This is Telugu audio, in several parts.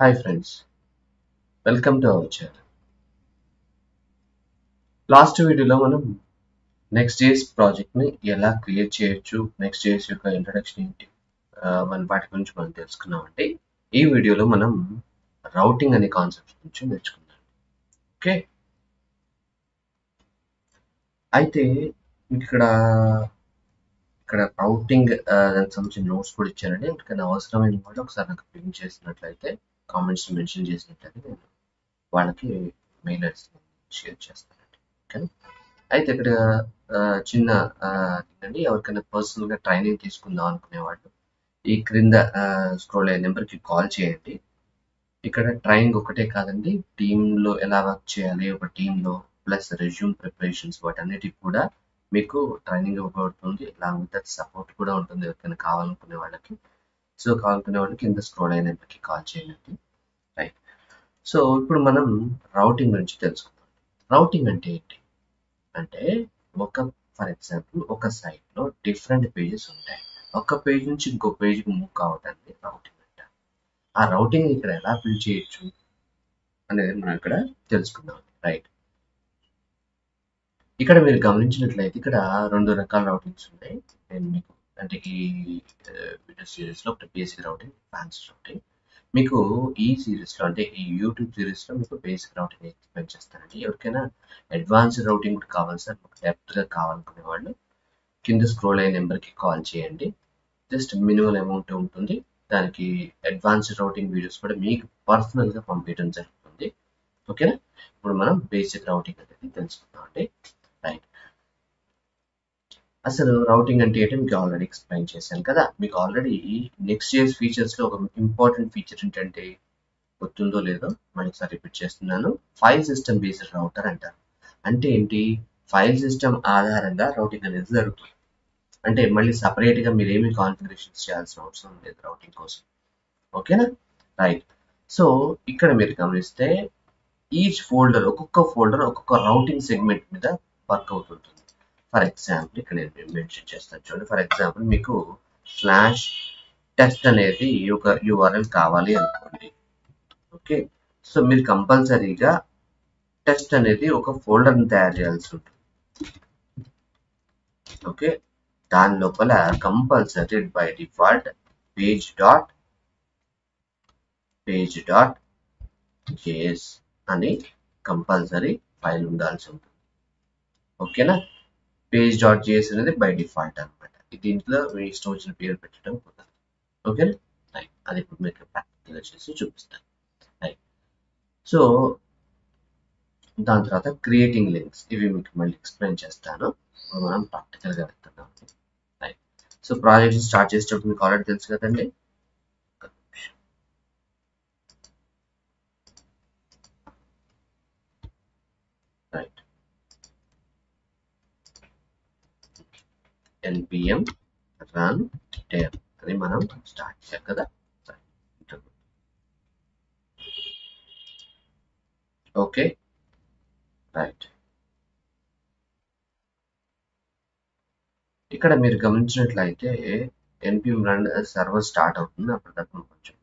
Hi friends, welcome to our channel. Last వీడియోలో మనం Next.js ప్రాజెక్ట్ని ఎలా క్రియేట్ చేయొచ్చు, Next.js యొక్క ఇంట్రడక్షన్ ఏంటి, మన వాటి గురించి మనం తెలుసుకున్నామంటే ఈ వీడియోలో మనం రౌటింగ్ అనే కాన్సెప్ట్ గురించి నేర్చుకుందాం. ఓకే, అయితే మీకు ఇక్కడ రౌటింగ్ దానికి సంబంధించిన నోట్స్ కూడా ఇచ్చానండి. ఇక్కడ అవసరమైన వాళ్ళు ఒకసారి నాకు పింక్ చేసినట్లయితే, కామెంట్స్ మెన్షన్ చేసినట్లయితే నేను వాళ్ళకి మెయిల్ షేర్ చేస్తానండి. ఓకే, అయితే ఇక్కడ చిన్న అండి, ఎవరికైనా పర్సనల్గా ట్రైనింగ్ తీసుకుందాం అనుకునే వాళ్ళు ఈ క్రింద స్క్రోల్ అయ్యే నెంబర్కి కాల్ చేయండి. ఇక్కడ ట్రైనింగ్ ఒకటే కాదండి, టీంలో ఎలా వర్క్ చేయాలి, ఒక టీంలో ప్లస్ రెజ్యూమ్ ప్రిపరేషన్స్ వాటన్నిటికి కూడా మీకు ట్రైనింగ్ ఇవ్వబడుతుంది. అలాంగ్ విత్ సపోర్ట్ కూడా ఉంటుంది ఎవరికైనా కావాలనుకునే వాళ్ళకి. సో కావాలనుకునే వాళ్ళకి కింద స్క్రోల్ అయిన నెంబర్కి కాల్ చేయండి. రైట్, సో ఇప్పుడు మనం రౌటింగ్ గురించి తెలుసుకుందాం. రౌటింగ్ అంటే ఏంటి అంటే, ఫర్ ఎగ్జాంపుల్ ఒక సైట్లో డిఫరెంట్ పేజెస్ ఉంటాయి. ఒక పేజ్ నుంచి ఇంకో పేజ్కి మూవ్ కావడానికి రౌటింగ్ అంటారు. ఆ రౌటింగ్ ఇక్కడ ఎలా బిల్డ్ చేయొచ్చు అనేది మనం ఇక్కడ తెలుసుకుందాం. రైట్, ఇక్కడ మీరు గమనించినట్లయితే ఇక్కడ రెండు రకాల రౌటింగ్స్ ఉన్నాయి. నేను మీకు అంటే ఈ వీడియో సిరీస్లో ఒకటి బేసిక్ రౌటింగ్, అడ్వాన్స్డ్ రౌటింగ్. మీకు ఈ సిరీస్లో అంటే ఈ యూట్యూబ్ సిరీస్లో మీకు బేసిక్ రౌటింగ్ ఎక్స్ప్లెయిన్ చేస్తానండి. ఎవరికైనా అడ్వాన్స్డ్ రౌటింగ్ కూడా కావాలి సార్, డెప్త్గా కావాలనుకునే వాళ్ళు కింద స్క్రోల్ అయ్యే నెంబర్కి కాల్ చేయండి. జస్ట్ మినిమల్ అమౌంట్ ఉంటుంది. దానికి అడ్వాన్స్డ్ రౌటింగ్ వీడియోస్ కూడా మీకు పర్సనల్గా పంపించడం జరుగుతుంది. ఓకేనా, ఇప్పుడు మనం బేసిక్ రౌటింగ్ అనేది తెలుసుకుందాం అండి. రైట్, అసలు రౌటింగ్ అంటే ఏంటో మీకు ఆల్రెడీ ఎక్స్ప్లెయిన్ చేశాను కదా. మీకు ఆల్రెడీ Next.js ఫీచర్స్లో ఒక ఇంపార్టెంట్ ఫీచర్ ఏంటంటే, గుర్తుందో లేదో మళ్ళీ ఒకసారి రిపీట్ చేస్తున్నాను, ఫైల్ సిస్టమ్ బేస్డ్ రౌటర్ అంటారు. అంటే ఏంటి, ఫైల్ సిస్టమ్ ఆధారంగా రౌటింగ్ అనేది జరుగుతుంది. అంటే మళ్ళీ సపరేట్గా మీరు ఏమి కాన్ఫిగరేషన్స్ చేయాల్సిన అవసరం లేదు రౌటింగ్ కోసం. ఓకేనా, రైట్. సో ఇక్కడ మీరు గమనిస్తే ఈచ్ ఫోల్డర్, ఒక్కొక్క ఫోల్డర్ ఒక్కొక్క రౌటింగ్ సెగ్మెంట్ మీద వర్క్ అవుతుంటుంది. ఫర్ ఎగ్జాంపుల్ ఇక్కడ నేను మెన్షన్ చేస్తాను చూడండి. ఫర్ ఎగ్జాంపుల్ మీకు స్లాష్ టెస్ట్ అనేది ఒక యూఆర్ఎల్ కావాలి అనుకోండి. ఓకే, సో మీరు కంపల్సరీగా టెస్ట్ అనేది ఒక ఫోల్డర్ని తయారు చేయాల్సి ఉంటుంది. ఓకే, దాని లోపల కంపల్సరీ బై డిఫాల్ట్ page.js అని కంపల్సరీ ఫైల్ ఉండాల్సి ఉంటుంది. ఓకేనా, page.js అనేది బై డిఫాల్ట్ అనమాట. దీంట్లో మీ ఇష్టం వచ్చిన పేరు పెట్టడం కుదరదు. ఓకేనా, రైట్. అది ఇప్పుడు మీకు ప్రాక్టికల్గా చేసి చూపిస్తాను. రైట్, సో దాని తర్వాత క్రియేటింగ్ లింక్స్, ఇవి మీకు మళ్ళీ ఎక్స్ప్లెయిన్ చేస్తాను. మనం ప్రాక్టికల్గా వెళ్తున్నాం. రైట్, సో ప్రాజెక్ట్ స్టార్ట్ చేసేటప్పుడు మీకు ఆల్రెడీ తెలుసు కదండి. రైట్, npm run dev అని మనం స్టార్ట్ చేయాలి కదా. Okay, right. ఇక్కడ మీరు గమనించినట్లయితే npm run సర్వర్ స్టార్ట్ అవుతుంది. అప్పటికప్పుడు కొంచెం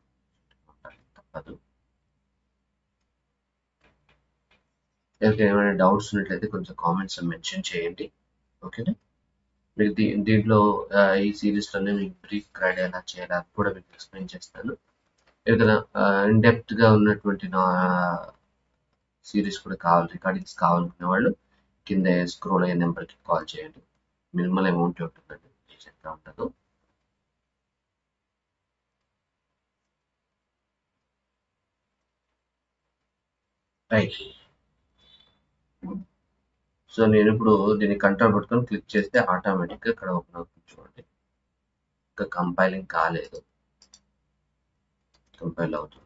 తప్పదు. ఎవరికైనా ఏమైనా డౌట్స్ ఉన్నట్లయితే కొంచెం కామెంట్స్ మెన్షన్ చేయండి. ఓకేనా, మీకు దీంట్లో ఈ సిరీస్లోనే మీకు బ్రీఫ్ గైడ్ ఎలా చేయాలి కూడా మీకు ఎక్స్ప్లెయిన్ చేస్తాను. ఏదైనా ఇన్డెప్త్గా ఉన్నటువంటి నా సిరీస్ కూడా కావాలి, రికార్డింగ్స్ కావాలనుకునే వాళ్ళు కింద స్క్రోల్ అయ్యే నెంబర్కి కాల్ చేయండి. మినిమల్ అమౌంట్ ఉంటుందండి, ఎంత ఉంటుందో. రైట్, సో నేను ఇప్పుడు దీన్ని కంట్రోల్ పట్టుకొని క్లిక్ చేస్తే ఆటోమేటిక్గా ఇక్కడ ఓపెన్ అవుతుంది చూడండి. ఇంకా కంపైలింగ్ కాలేదు, కంపైల్ అవుతుంది.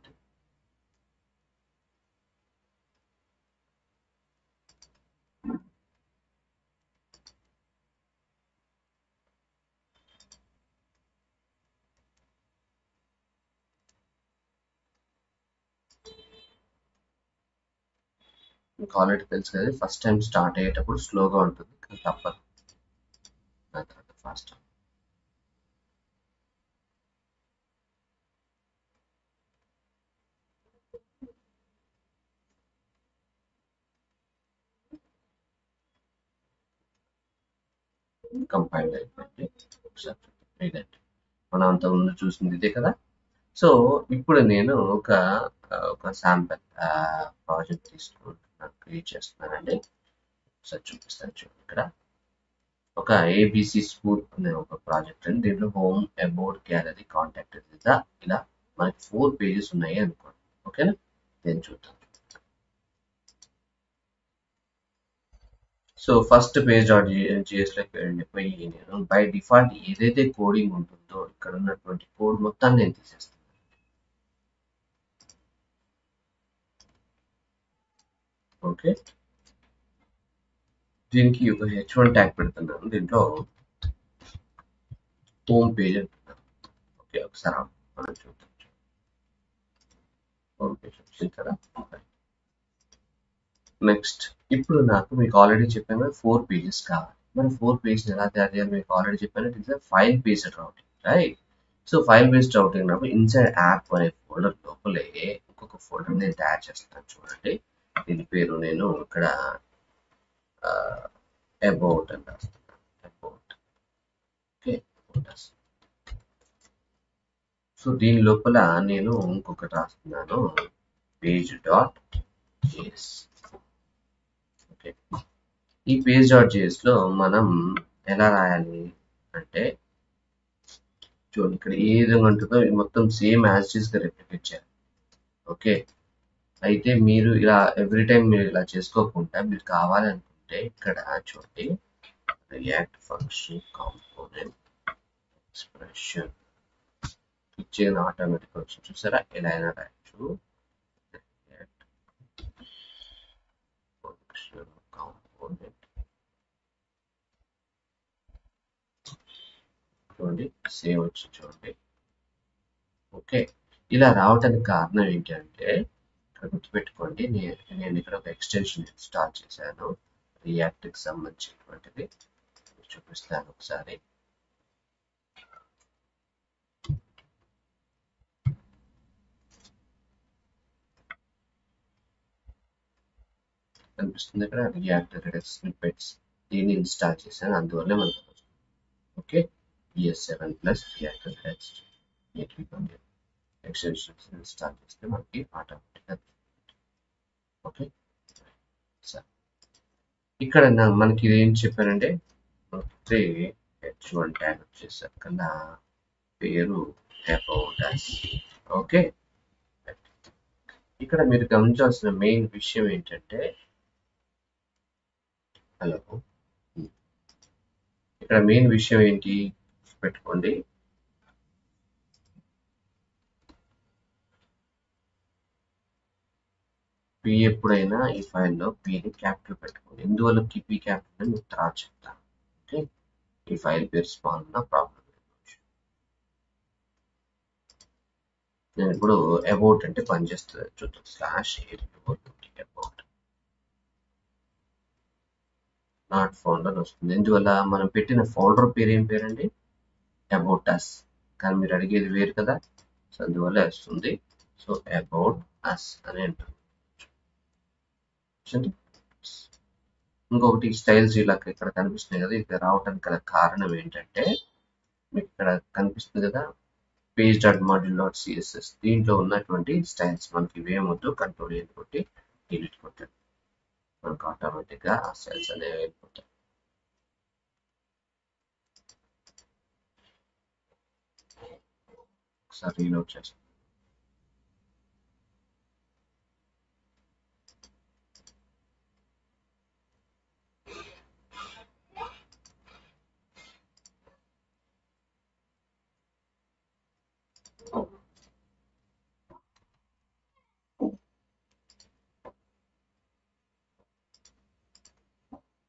మీకు ఆల్రెడీ తెలుసు కదా, ఫస్ట్ టైం స్టార్ట్ అయ్యేటప్పుడు స్లోగా ఉంటుంది, కానీ తప్పదు, దాని తర్వాత ఫాస్ట్. కంపైల్ అయిపోయింది. ఒకసారి ఇదండి మనం అంతకుముందు చూసింది ఇదే కదా. సో ఇప్పుడు నేను ఒక శాంపుల్ ప్రాజెక్ట్ తీసుకుంటున్నాను, క్రియేట్ చేస్తున్నానండి. ఒకసారి చూపిస్తాను చూడండి. ఇక్కడ ఒక ఏబిసి స్కూల్ అనే ఒక ప్రాజెక్ట్ అండి. దీంట్లో హోమ్, అబౌట్, గ్యాలరీ, కాంటాక్ట్ ఇలా మనకి 4 పేజెస్ ఉన్నాయి అనుకోండి. ఓకేనా, నేను చూద్దాం. సో ఫస్ట్ పేజ్ డాట్ జిఎస్లోకి వెళ్ళిపోయి నేను బై డిఫాల్ట్ ఏదైతే కోడింగ్ ఉంటుందో ఇక్కడ ఉన్నటువంటి కోడ్ మొత్తాన్ని నేను తీసేస్తాను. ఓకే, దీనికి ఒక H1 ట్యాగ్ పెడుతున్నాను. దీంట్లో హోమ్ పేజ్ అంటున్నాను. ఓకే, ఒకసారి మనం చూద్దాం. హోమ్ పేజ్ వచ్చింది కదా. నెక్స్ట్ ఇప్పుడు మీకు ఆల్రెడీ చెప్పాను 4 పేజెస్ కావాలి. మరి 4 పేజెస్ ఎలా తయారు చేయాలి మీకు ఆల్రెడీ చెప్పాను. It is file based routing, right? So file based routing నాకు ఇన్సైడ్ యాప్ అనే ఫోల్డర్ లోపలే ఇంకొక ఫోల్డర్ నేను తయారు చేస్తాను చూడండి. దీని పేరు నేను ఇక్కడ అబౌట్ అని రాస్తున్నాను. About, okay. సో దీని లోపల నేను ఇంకొకటి రాస్తున్నాను, పేజ్ డాట్ జేఎస్. ఓకే, ఈ పేజ్ డాట్ జేఎస్ లో మనం ఎలా రాయాలి అంటే చూడండి, ఇక్కడ ఏ విధంగా ఉంటుందో మొత్తం సేమ్ యాజ్ ఇట్ గా రెప్లికేట్ చేయాలి. ఓకే, అయితే మీరు ఇలా ఎవ్రీ టైం మీరు ఇలా చేసుకోకుండా మీరు కావాలనుకుంటే ఇక్కడ చూడండి, రియాక్ట్ ఫంక్షన్ కాంపోనెంట్ ఎక్స్ప్రెషన్ ఇచ్చేది ఆటోమేటిక్ వచ్చి చూసారా, ఎలా అయినా రాయొచ్చు. రియాక్ట్ ఫంక్షన్ కాంపోనెంట్ చూడండి, సేవ్ వచ్చి చూడండి. ఓకే, ఇలా రావడానికి కారణం ఏంటంటే ఇక్కడ గుర్తుపెట్టుకోండి, నేను ఇక్కడ ఒక ఎక్స్టెన్షన్ ఇన్స్టాల్ చేశాను రియాక్ట్కి సంబంధించినటువంటిది. చూపిస్తాను ఒకసారి. కనిపిస్తుంది ఇక్కడ రియాక్ట్ రెడక్స్ స్నిప్పెట్స్, దీన్ని ఇన్స్టాల్ చేశాను, అందువల్ల మనకు వస్తుంది. Okay, ES7 plus react Redux extensions install చేస్తే మనకి ఆటోమేటిక్గా. ఓకే, సరే ఇక్కడ మనకి ఇది ఏం చెప్పానంటే H1 ట్యాగ్ వచ్చేసారు కన్నా పేరు అబౌట్ us. ఓకే, ఇక్కడ మీరు గమనించాల్సిన మెయిన్ విషయం ఏంటంటే ఇక్కడ మెయిన్ విషయం ఏంటి పెట్టుకోండి, పి ఎప్పుడైనా ఈ ఫైల్లో పిని క్యాపిటల్ పెట్టుకోండి. ఎందువల్ల పి క్యాపిటల్ మీకు తర్వాత చెప్తాను. ఓకే, ఈ ఫైల్ పేరు స్మాల్ ఉన్న ప్రాబ్లం. నేను ఇప్పుడు అబౌట్ అంటే పనిచేస్తుంది చూద్దాం. /aబౌట్ నాట్ ఫౌండ్ అని వస్తుంది. ఎందువల్ల మనం పెట్టిన ఫోల్డర్ పేరు ఏం పేరండి, అబౌట్ us, కానీ మీరు అడిగేది వేరు కదా, సో అందువల్ల వస్తుంది. సో అబౌట్ us అని అంటారు. ఇంకొకటి స్టైల్స్ ఇలా ఇక్కడ కనిపిస్తున్నాయి కదా, ఇక్కడ రావడానికి గల కారణం ఏంటంటే మీకు ఇక్కడ కనిపిస్తుంది కదా page dot module dot CSS, దీంట్లో ఉన్నటువంటి స్టైల్స్ మనకి ఇవేమొద్దు, కంట్రోల్ ఏ కొట్టి డిలీట్ కొట్టాడు, మనకు ఆటోమేటిక్గా ఆ స్టైల్స్ అనేవి వెళ్ళిపోతాయి. ఒకసారి రీలోడ్ చేస్తాం.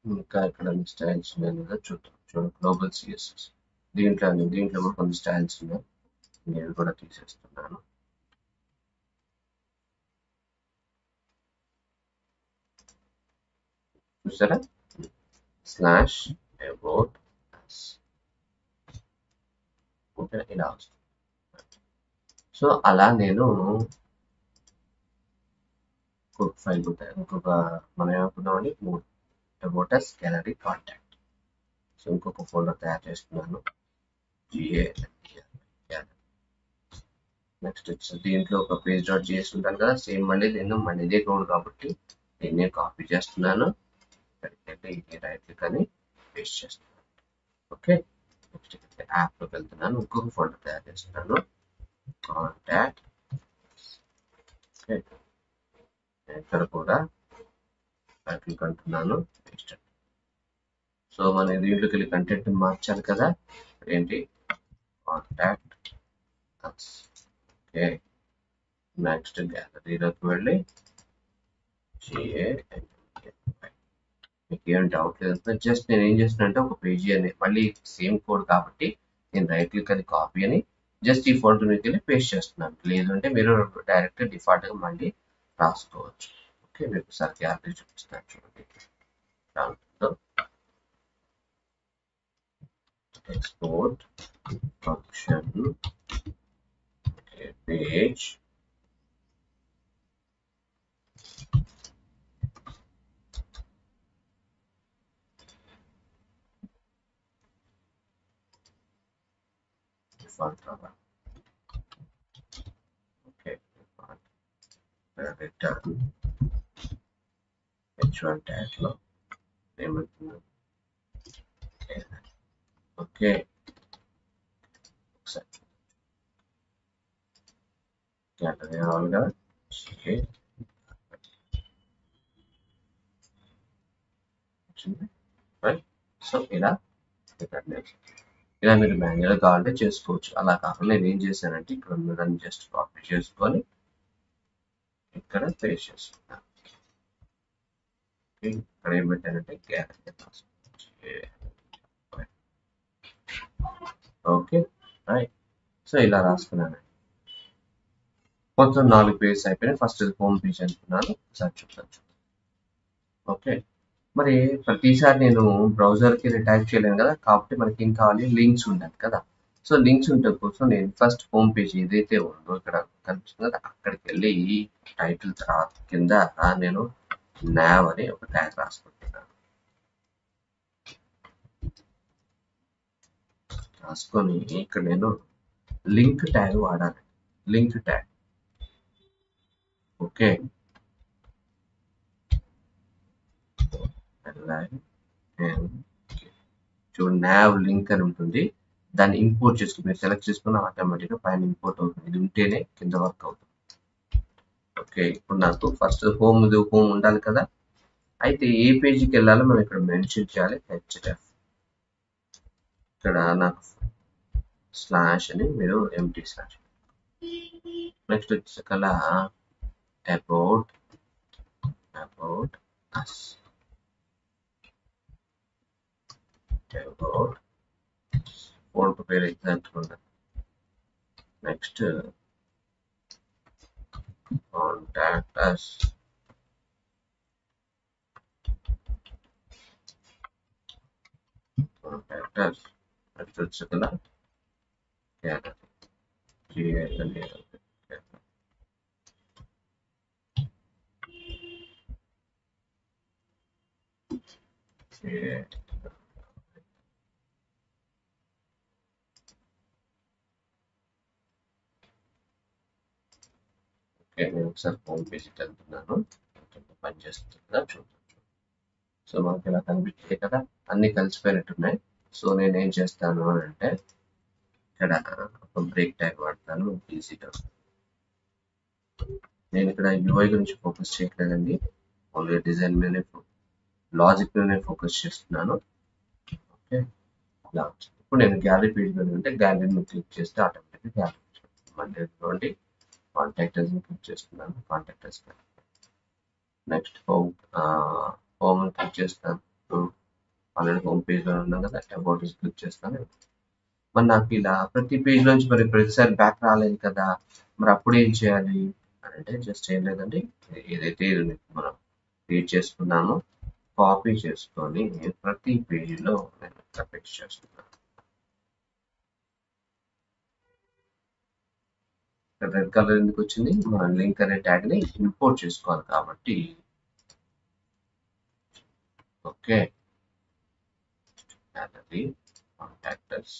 ఇంకా ఇక్కడ స్టైల్స్ ఉన్నాయి కదా చూద్దాం. చూడండి, గ్లోబల్ సిఎస్ఎస్ దీంట్లో కూడా కొన్ని స్టైల్స్ ఉన్నాయి, నేను కూడా తీసేస్తున్నాను. చూసారా, /about us, ఓకే, ఇలా వస్తుంది. సో అలా నేను ఇంకొక ఫైల్ ఇంకొక మనం ఏమనుకున్నామండి, 3 about us, gallery, contact. So ఇంకొక ఫోల్డర్ తయారు చేస్తున్నాను, GA. నెక్స్ట్ వచ్చి దీంట్లో ఒక పేజ్ డాట్ JS ఉంటాను కదా, సేమ్ మళ్ళీ ఇదే కోడ్ కాబట్టి దీన్ని కాపీ చేస్తున్నాను, ఇక్కడికి రైట్ క్లిక్ అని పేస్ట్ చేస్తున్నాను. ఓకే, నెక్స్ట్ యాప్లోకి వెళ్తున్నాను, ఇంకొక ఫోల్డర్ తయారు చేస్తున్నాను, కాంటాక్ట్. ఓకే, ఇక్కడ కూడా రైట్ క్లిక్ అంటున్నాను, పేస్ట్. సో మనం దీంట్లోకి వెళ్ళి కంటెంట్ మార్చాలి కదా, ఏంటి కాంటాక్ట్. ఓకే, నెక్స్ట్ గ్యాలరీలోకి వెళ్ళి GA. మీకు ఏం డౌట్ లేదు, జస్ట్ నేను ఏం చేస్తున్నా అంటే ఒక పేజీ అని మళ్ళీ సేమ్ కోడ్ కాబట్టి నేను రైట్ క్లిక్ అని కాపీ అని జస్ట్ ఈ ఫోల్డర్ మీకు వెళ్ళి పేస్ట్ చేస్తున్నాను. లేదంటే మీరు డైరెక్ట్ డిఫాల్ట్గా మళ్ళీ రాసుకోవచ్చు. ఓకే, మీకు ఒకసారి గ్యాలరీ చూపిస్తాను చూడండి. దాంట్లో ఎక్స్పోర్ట్ ఫంక్షన్ పేజ్ డిఫాల్ట్ రావాలి. ఓకే, రిటర్న్ H1 ట్యాగ్ లో ఏమంటున్నాను. ఓకే, ఒకసారి గ్యాలరీ రావాలి కదా, రైట్. సో ఇలా మీరు మాన్యువల్ కావాలంటే చేసుకోవచ్చు, అలా కాకుండా నేను ఏం చేశానంటే ఇక్కడ ఉన్నదాన్ని జస్ట్ కాపీ చేసుకొని ఇక్కడ పేస్ట్ చేస్తున్నాను. ఇక్కడ ఏం పెట్టానంటే గ్యాలరీ. Okay, right. సో ఇలా రాసుకున్నాను. మొత్తం 4 పేజెస్ అయిపోయినాయి. ఫస్ట్ హోమ్ పేజ్ అనుకున్నాను, ఒకసారి చూద్దాం. ఓకే, మరి ప్రతిసారి నేను బ్రౌజర్కి టైప్ చేయలేను కదా, కాబట్టి మనకి ఏం కావాలి, లింక్స్ ఉండాలి కదా. సో లింక్స్ ఉంటే కోసం నేను ఫస్ట్ హోమ్ పేజ్ ఏదైతే ఉందో ఇక్కడ కనిపిస్తుంది కదా, అక్కడికి వెళ్ళి టైటిల్ తర్వాత కింద నేను nav అని ఒక ట్యాగ్ రాసుకుంటున్నాను. రాసుకొని ఇక్కడ నేను లింక్ ట్యాగ్ వాడాలి, లింక్ ట్యాగ్. ఓకే, చూడండి nav లింక్ అని ఉంటుంది, దాన్ని ఇంపోర్ట్ చేసుకుని మీరు సెలెక్ట్ చేసుకుని ఆటోమేటిక్గా పైన ఇంపోర్ట్ అవుతుంది. ఇది ఉంటేనే కింద వర్క్ అవుతుంది. ఓకే, ఇప్పుడు నాకు ఫస్ట్ హోమ్ ఉండాలి కదా, అయితే ఏ పేజీకి వెళ్ళాలో మనం ఇక్కడ మెన్షన్ చేయాలి, href. ఇక్కడ నాకు స్లాష్ అని మీరు ఎంటీ స్లాష్. నెక్స్ట్ వచ్చేసరికల్లా అబౌట్ us, అబౌట్ ఫోల్డర్ పేరు ఎగ్జాంపుల్ ఉండాలి. నెక్స్ట్ కాంటాక్ట్ us, నెక్స్ట్ వచ్చేసరికల్లా గ్యాలరీ. ఓకే, నేను ఒకసారి హోమ్ పేజ్కి వెళ్తున్నాను, పనిచేస్తుంది కదా చూద్దాం. సో మనకి ఇలా కనిపించాయి కదా, అన్ని కలిసిపోయినట్టున్నాయి. సో నేను ఏం చేస్తాను అని అంటే ఇక్కడ ఒక బ్రేక్ ట్యాగ్ వాడతాను, ఈజీగా. నేను ఇక్కడ UI గురించి ఫోకస్ చేయట్లేదండి, ఓన్లీ డిజైన్ మీదనే లాజిక్ మీదనే ఫోకస్ చేస్తున్నాను. ఓకే, ఇలా ఇప్పుడు నేను గ్యాలరీ పేజ్ మీద ఉంటే గ్యాలరీని క్లిక్ చేస్తే ఆటోమేటిక్గా గ్యాలరీ మళ్ళీ చూడండి. కాంటాక్ట్ అస్ క్లిక్ చేస్తున్నాను, contact us. Next home click చేస్తాను, ఆల్రెడీ హోమ్ పేజ్లో ఉన్నాం కదా, అబౌట్ క్లిక్ చేస్తాను. మరి నాకు ఇలా ప్రతి పేజ్ నుంచి మరి ప్రతిసారి బ్యాక్ రాలేదు కదా, మరి అప్పుడు ఏం చేయాలి అని అంటే జస్ట్ ఏం లేదండి, ఏదైతే మనం క్రియేట్ చేసుకున్నామో కాపీ చేసుకొని ప్రతి పేజీలో నేను పేస్ట్ చేస్తున్నాను. రెడ్ కలర్ ఎందుకు వచ్చింది, మనం లింక్ అనే ట్యాగ్ ని ఇంపోర్ట్ చేసుకోవాలి కాబట్టి. Okay, gallery contractors.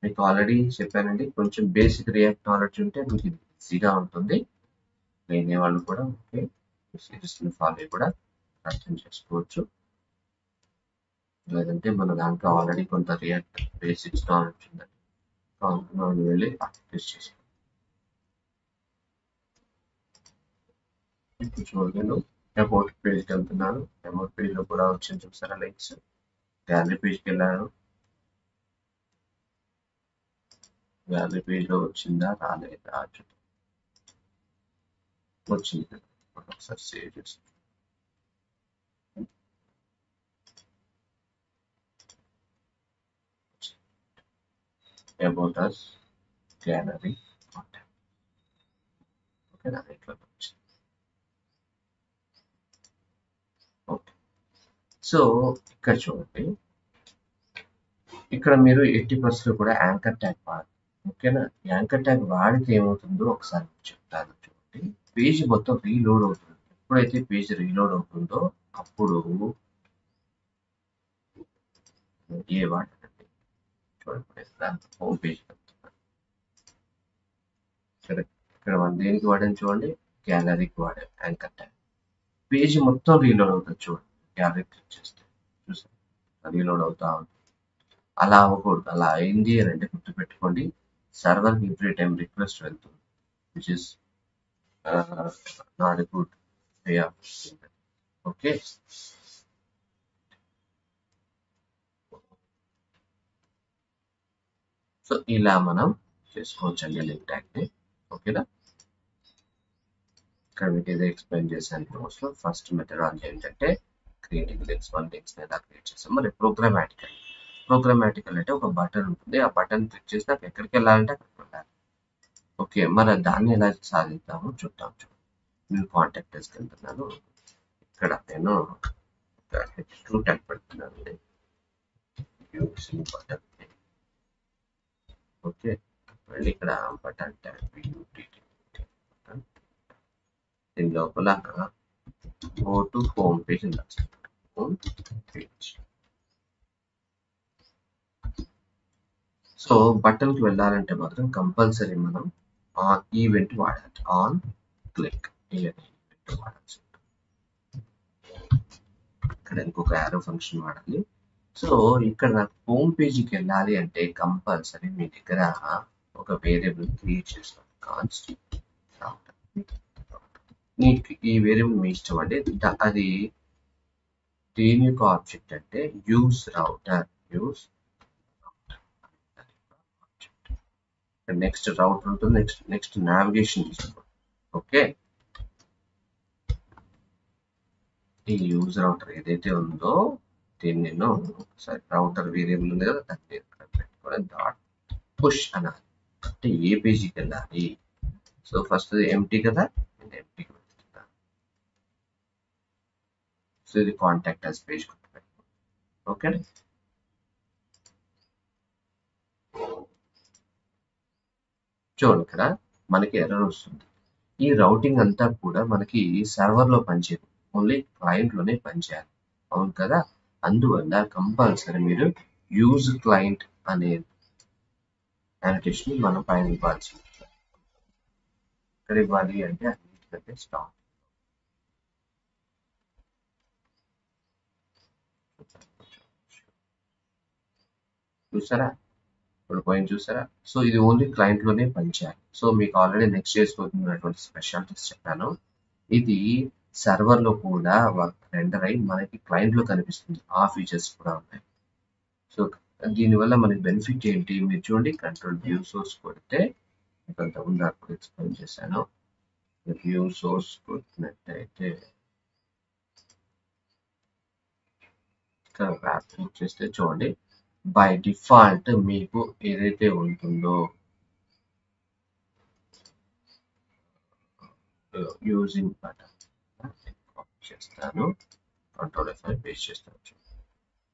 మీకు ఆల్రెడీ చెప్పానండి, కొంచెం బేసిక్ రియాక్ట్ నాలెడ్జ్ ఉంటే మీకు ఇది ఈజీగా ఉంటుంది. లేని వాళ్ళు కూడా ఓకే సిరీస్ని ఫాలో కూడా అర్థం చేసుకోవచ్చు. లేదంటే మన దాంట్లో ఆల్రెడీ కొంత రియాక్ట్ బేసిక్స్ నాలెడ్జ్ ఉందండి, మనం వెళ్ళి ప్రాక్టీస్ చేసుకోవాలి. ఇప్పుడు చూడండి, అబౌట్ పేజ్కి వెళ్తున్నాను. అబౌట్ పేజ్లో కూడా వచ్చింది చూసారా లింక్స్. గ్యాలరీ పేజ్కి వెళ్ళాను. గ్యాలరీ పేజ్లో వచ్చిందా రాలేదా వచ్చింది కదా, ఒకసారి సేవ్ చేసి అబౌట్ అస్ గ్యాలరీ కాంటాక్ట్. ఓకేనా, ఇట్లా వచ్చింది. ఓకే, సో ఇక్కడ చూడండి, ఇక్కడ మీరు 80% కూడా యాంకర్ ట్యాగ్ వాడాలి. ఓకేనా, యాంకర్ ట్యాగ్ వాడితే ఏమవుతుందో ఒకసారి చెప్తాను చూడండి. పేజ్ మొత్తం రీలోడ్ అవుతుంది. ఎప్పుడైతే పేజ్ రీలోడ్ అవుతుందో అప్పుడు ఏ వాడండి చూడండి, హోమ్ పేజ్ ఇక్కడ మనం దేనికి వాడాం చూడండి, గ్యాలరీకి వాడాం యాంకర్ ట్యాగ్. పేజ్ మొత్తం రీలోడ్ అవుతుంది చూడండి, గ్యాలరీ క్లిక్ చేస్తే చూసారు రీలోడ్ అవుతా ఉంటుంది. అలా అవ్వకూడదు. అలా అయింది అని అంటే గుర్తుపెట్టుకోండి, సర్వర్ ఎవ్రీ టైం రిక్వెస్ట్ వెళ్తుంది, which is not a good way of. Okay, so ఇలా మనం చేసుకోవచ్చండి లింక్ ట్యాగ్ని. ఓకేనా, ఇక్కడ మీకు ఏదో ఎక్స్ప్లెయిన్ చేశాను కోర్స్లో. ఫస్ట్ మెథడాలజీ ఏంటంటే క్రియేటింగ్ లింక్స్, వన్ లింక్స్ని ఎలా క్రియేట్ చేస్తాం. మరి ప్రోగ్రామాటికల్ అంటే ఒక బటన్ ఉంటుంది, ఆ బటన్ క్లిక్ చేసి నాకు ఎక్కడికి వెళ్ళాలంటే అక్కడికి వెళ్ళాలి. ఓకే, మరి దాన్ని ఎలా సాధిద్దామో చూద్దాం. నేను కాంటాక్టర్స్కి వెళ్తున్నాను. ఇక్కడ నేను H2 ట్యాగ్ పెడుతున్నాను. Using button. ఓకే, మళ్ళీ ఇక్కడ బటన్ ట్యాగ్ బటన్, దీని లోపల go to home page home page. So బటన్కి వెళ్ళాలంటే మాత్రం కంపల్సరీ మనం ఆన్ ఈవెంట్ వాడాలి. ఆన్ క్లిక్ ఈవెంట్ వాడాల్సి ఉంటుంది. ఇక్కడ ఇంకొక యారో ఫంక్షన్ వాడాలి. సో ఇక్కడ నాకు హోమ్ పేజ్కి వెళ్ళాలి అంటే కంపల్సరీ మీ దగ్గర ఒక వేరియబుల్ క్రియేట్ చేసుకోవాలి. కాన్స్ట్ ఈ వేరియబుల్ మీ ఇష్టం అండి. అది దేని యొక్క ఆబ్జెక్ట్ అంటే యూస్ రౌటర్. నెక్స్ట్ రౌటర్ ఉంటుంది, నెక్స్ట్ నావిగేషన్ తీసుకోండి. ఓకే, ఈ యూజ్ రౌటర్ ఏదైతే ఉందో దీన్ని నేను ఒకసారి రౌటర్ వేరియబుల్ ఉంది కదా, దాన్ని పెట్టుకోవాలి. డాట్ పుష్ అనాలి, అంటే ఏ పేజీకి వెళ్ళాలి. సో ఫస్ట్ ఎంటీ కదా, నేను ఎంటీకి వెళ్తున్నాను. సో ఇది కాంటాక్టర్స్ పేజ్ పెట్టుకోండి. ఓకే, చూడండి ఇక్కడ మనకి ఎర్రర్ వస్తుంది. ఈ రౌటింగ్ అంతా కూడా మనకి సర్వర్లో పనిచేయదు, ఓన్లీ క్లయింట్లోనే పనిచేయాలి. అవును కదా, అందువల్ల కంపల్సరీ మీరు యూజ్ క్లయింట్ అనే యానిటేషన్ మనం పైన ఇవ్వాల్సి ఉంటుంది. ఇక్కడ ఇవ్వాలి అంటే అన్నిటికంటే స్టార్ట్. చూసారా, ఇప్పుడు పాయింట్ చూసారా. సో ఇది ఓన్లీ క్లయింట్లోనే పనిచేయాలి. సో మీకు ఆల్రెడీ నెక్స్ట్ చేసుకోతున్నటువంటి స్పెషాలిటీస్ చెప్పాను. ఇది సర్వర్లో కూడా రెండర్ అయి మనకి క్లయింట్లో కనిపిస్తుంది. ఆ ఫీచర్స్ కూడా ఉన్నాయి. సో దీనివల్ల మనకి బెనిఫిట్ ఏంటి మీరు చూడండి. కంట్రోల్ వ్యూ సోర్స్ కొడితే ఇంతకుముందు అప్పుడు ఎక్స్ప్లెయిన్ చేశాను. వ్యూ సోర్స్ కొట్టినట్టయితే ఇక్కడ ర్యాప్ చేస్తే చూడండి, బై డిఫాల్ట్ మీకు ఏదైతే ఉంటుందో యూజింగ్ బటన్ చేస్తాను, కంట్రోల్ F5 పేస్ట్ చేస్తాను.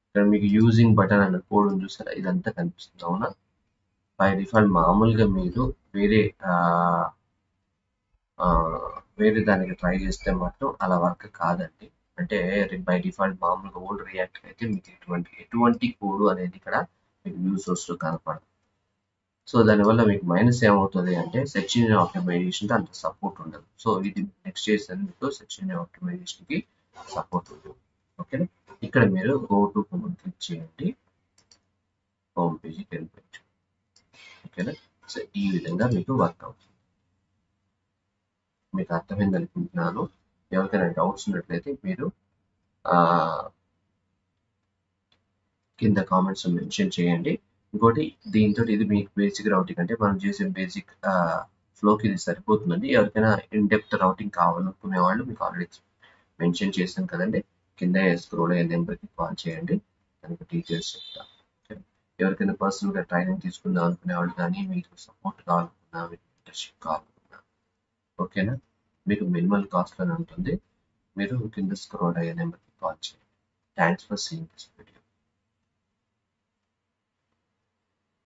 ఇక్కడ మీకు యూజింగ్ బటన్ అన్న కోడ్ ఉంది చూసారా, ఇదంతా కనిపిస్తుంది. అవునా, బై డిఫాల్ట్ మామూలుగా మీరు వేరే దానికి ట్రై చేస్తే మాత్రం అలా వర్క్ కాదండి. అంటే బై డిఫాల్ట్ మామూలుగా ఓల్డ్ రియాక్ట్ అయితే మీకు ఎటువంటి కోడ్ అనేది ఇక్కడ మీకు వ్యూ సోర్స్లో కనపడదు. సో దానివల్ల మీకు మైనస్ ఏమవుతుంది అంటే సెర్చ్ ఇంజిన్ ఆప్టిమైజేషన్కి అంత సపోర్ట్ ఉండదు. సో ఇది నెక్స్ట్ చేస్తే మీకు సెర్చ్ ఇంజిన్ ఆప్టిమైజేషన్కి సపోర్ట్ ఉంటుంది. ఓకేనా, ఇక్కడ మీరు గో టు క్లిక్ చేయండి, హోమ్ పేజీకి వెళ్ళిపోవచ్చు. ఓకేనా, సో ఈ విధంగా మీకు వర్క్ అవుతుంది. మీకు అర్థమైంది అనుకుంటున్నాను. ఎవరికైనా డౌట్స్ ఉన్నట్లయితే మీరు కింద కామెంట్స్ మెన్షన్ చేయండి. ఇంకోటి దీంతో ఇది మీకు బేసిక్ రౌటింగ్ అంటే మనం చేసే బేసిక్ ఫ్లోకి ఇది సరిపోతుందండి. ఎవరికైనా ఇన్ డెప్త్ రౌటింగ్ కావాలనుకునే వాళ్ళు మీకు ఆల్రెడీ మెన్షన్ చేశాను కదండి, కింద స్క్రోల్ అయ్యే నెంబర్కి కాల్ చేయండి, దానికి డీటెయిల్స్ చెప్తాను. ఎవరికైనా పర్సనల్గా ట్రైనింగ్ తీసుకుందాం అనుకునే వాళ్ళు కానీ, మీకు సపోర్ట్ కావాలనుకున్నా, మీకు మెంటర్షిప్ కావాలనుకున్నా, ఓకేనా, మీకు మినిమల్ కాస్ట్లోనే ఉంటుంది. మీరు కింద స్క్రోల్ అయ్యే నెంబర్కి కాల్ చేయండి. Thanks for seeing this video.